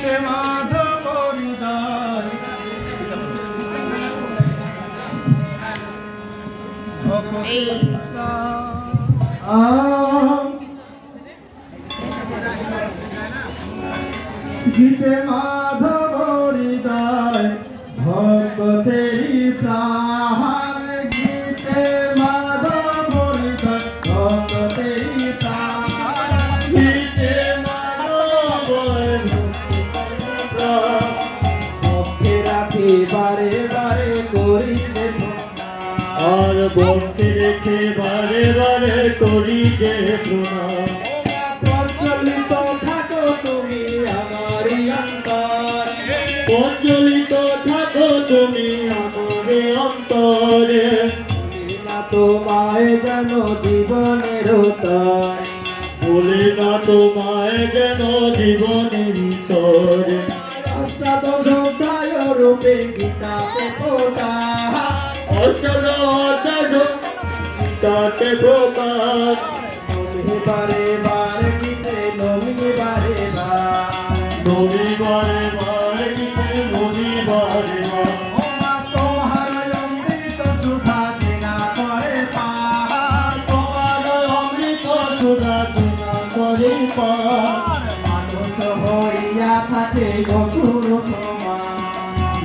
গীতে মাধব হৃদয় গীতে মাধব হৃদয় ভক্তেরি প্রাণ গীতে মাধব হৃদয় ভক্তেরি প্রাণ গীতে মাধব ভক্তি রাখি বারে বারে করিতে আর ভক্তি রেখে বারে বারে করি যে প্রণাম। প্রজ্বলিত থাকো তুমি আমারি অন্তরে প্রজ্বলিত থাকো তুমি আমারে অন্তরে না তোমায় যেন জীবনের তরে বলি না তোমায় যেন জীবনের তরে অষ্টাদশ অধ্যায় রূপে গীতাতে ফোটা তাতে প্রকাশ নমি বারে বার গীতে নমি বারে বার নবী বারে বারে গীতে নবী বারে বার ওমা তোমার অমৃত সুধা চেনা করে পার তোমার অমৃত সুধা চেনা করে পার মানুষ হইয়া থাকে অসুর সমান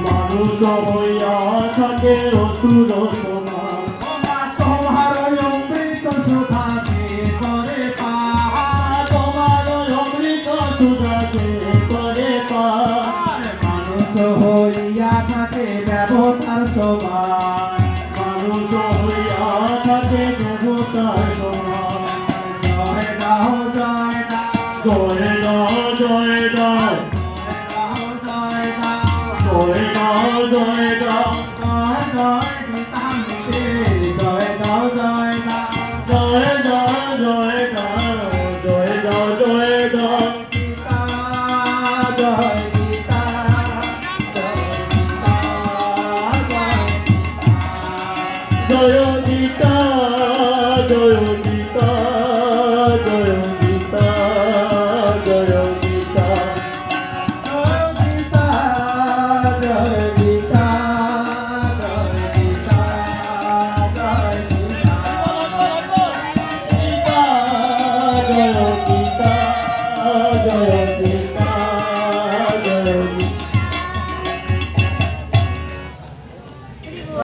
মানুষ হইয়া থাকে অসুর সমান ওমা তোমার অমৃত সুধা যে করে পার তোমার অমৃত সুধা যে করে পার মানুষ হইয়া থাকে দেবতার সমান মানুষ হইয়া থাকে দেবতার সমান জয় দাও জয় দাও জয় দাও জয় দাও জয় দাও জয় দাও জয় দাও জয় জয় গীতা জয় দাও জয় দাও জয় দাও জয় দাও জয় গীতা জয় গীতা জয় গীতা